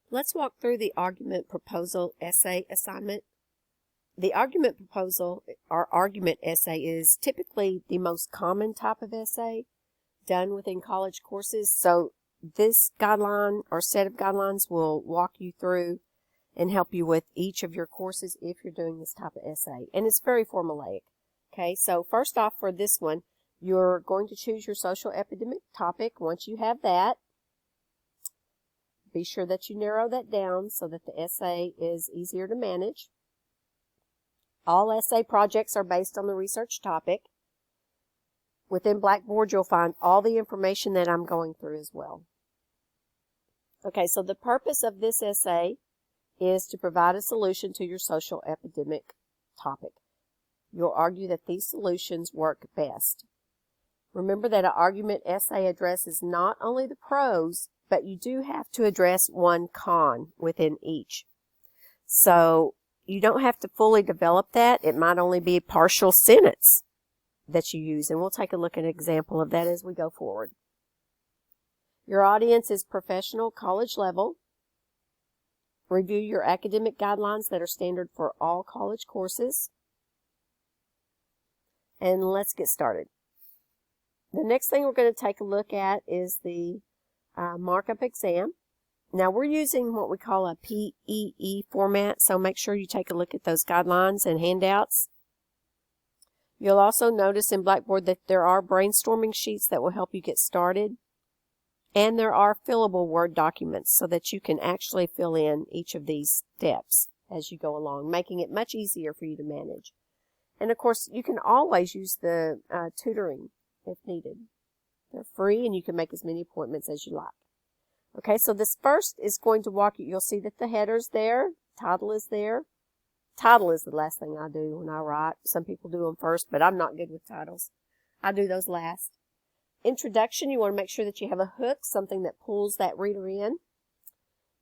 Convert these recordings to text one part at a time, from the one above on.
Let's walk through the argument proposal essay assignment. The argument proposal or argument essay is typically the most common type of essay done within college courses. So this guideline or set of guidelines will walk you through and help you with each of your courses if you're doing this type of essay. And it's very formulaic. Okay, so first off for this one, you're going to choose your social epidemic topic. Once you have that, be sure that you narrow that down so that the essay is easier to manage. All essay projects are based on the research topic. Within Blackboard, you'll find all the information that I'm going through as well. Okay, so the purpose of this essay is to provide a solution to your social epidemic topic. You'll argue that these solutions work best. Remember that an argument essay addresses not only the pros, but you do have to address one con within each. So you don't have to fully develop that. It might only be a partial sentence that you use, and we'll take a look at an example of that as we go forward. Your audience is professional college level. Review your academic guidelines that are standard for all college courses. And let's get started. The next thing we're going to take a look at is the markup exam. Now we're using what we call a PEE format, so make sure you take a look at those guidelines and handouts. You'll also notice in Blackboard that there are brainstorming sheets that will help you get started. And there are fillable Word documents so that you can actually fill in each of these steps as you go along, making it much easier for you to manage. And of course, you can always use the tutoring if needed. They're free and you can make as many appointments as you like. Okay, so this first is going to walk you. You'll see that the header's there, title is there. Title is the last thing I do when I write. Some people do them first, but I'm not good with titles. I do those last. Introduction, you want to make sure that you have a hook, something that pulls that reader in.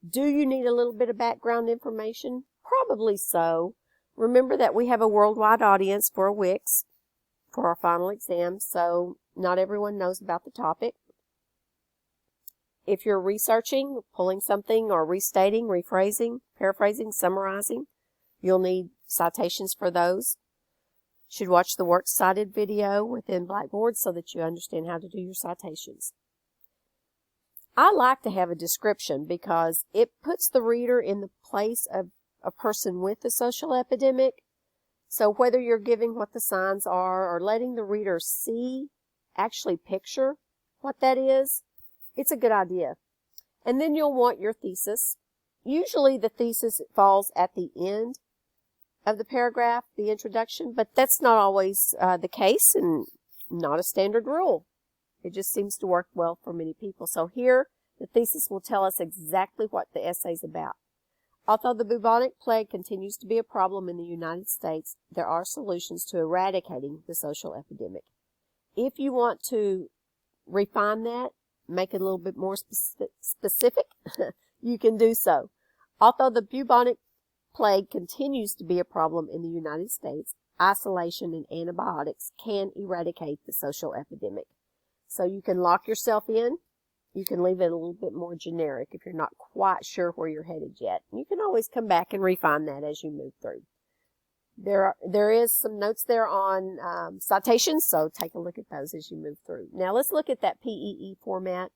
Do you need a little bit of background information? Probably so. Remember that we have a worldwide audience for a WIX for our final exam, so not everyone knows about the topic. If you're researching, pulling something, or restating, rephrasing, paraphrasing, summarizing, you'll need citations for those. You should watch the works cited video within Blackboard so that you understand how to do your citations. I like to have a description because it puts the reader in the place of a person with a social epidemic. So whether you're giving what the signs are or letting the reader see, actually picture what that is, it's a good idea. And then you'll want your thesis. Usually the thesis falls at the end of the paragraph, the introduction, but that's not always the case and not a standard rule. It just seems to work well for many people. So here, the thesis will tell us exactly what the essay is about. Although the bubonic plague continues to be a problem in the United States, there are solutions to eradicating the social epidemic. If you want to refine that, make it a little bit more specific, you can do so. Although the bubonic plague continues to be a problem in the United States, isolation and antibiotics can eradicate the social epidemic. So you can lock yourself in. You can leave it a little bit more generic if you're not quite sure where you're headed yet. You can always come back and refine that as you move through. There is some notes there on citations, so take a look at those as you move through. Now let's look at that PEE format.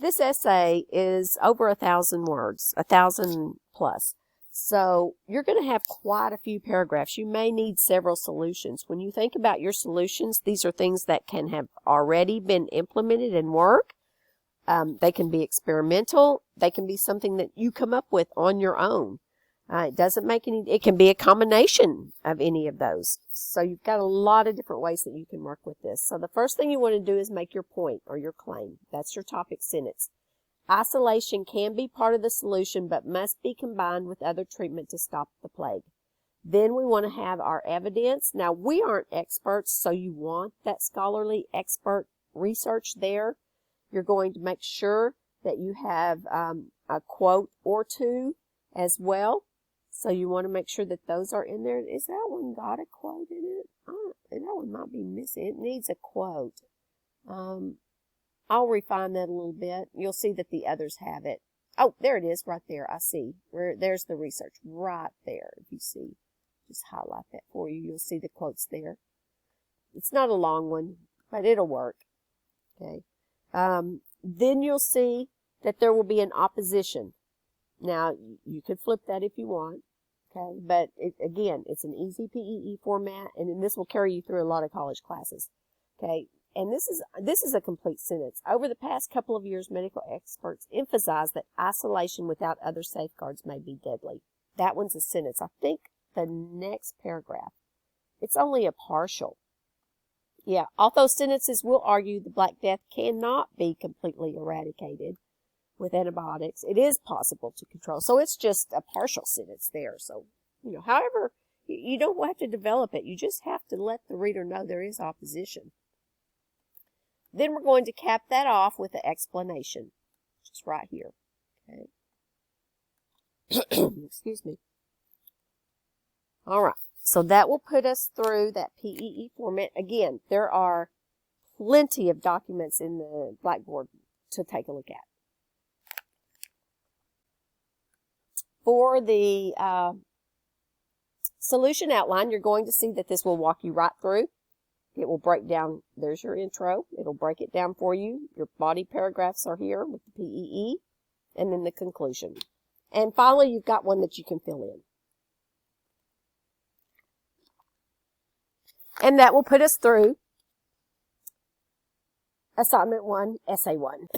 This essay is over 1,000 words, 1,000 plus. So you're going to have quite a few paragraphs. You may need several solutions. When you think about your solutions, these are things that can have already been implemented and work. They can be experimental. They can be something that you come up with on your own. It can be a combination of any of those. So you've got a lot of different ways that you can work with this. So the first thing you want to do is make your point or your claim. That's your topic sentence. Isolation can be part of the solution, but must be combined with other treatment to stop the plague. Then we want to have our evidence. Now, we aren't experts, so you want that scholarly expert research there. You're going to make sure that you have a quote or two as well. So you want to make sure that those are in there. Is that one got a quote in it? That one might be missing. It needs a quote. I'll refine that a little bit. You'll see that the others have it. Oh, there it is right there. I see. There's the research right there. If you see, just highlight that for you. You'll see the quotes there. It's not a long one, but it'll work. Okay. Then you'll see that there will be an opposition. Now, you could flip that if you want. Okay. But again, it's an easy PEE format, and this will carry you through a lot of college classes. Okay. And this is a complete sentence. Over the past couple of years, medical experts emphasize that isolation without other safeguards may be deadly. That one's a sentence. I think the next paragraph, it's only a partial. Yeah, although sentences will argue the Black Death cannot be completely eradicated with antibiotics, it is possible to control. So it's just a partial sentence there. So, however, you don't have to develop it. You just have to let the reader know there is opposition. Then we're going to cap that off with the explanation, just right here. Okay. Excuse me. All right. So that will put us through that PEE format. Again, there are plenty of documents in the Blackboard to take a look at. For the solution outline, you're going to see that this will walk you right through. It will break down, there's your intro. It'll break it down for you. Your body paragraphs are here with the PEE, and then the conclusion. And finally, you've got one that you can fill in. And that will put us through Assignment 1, Essay 1.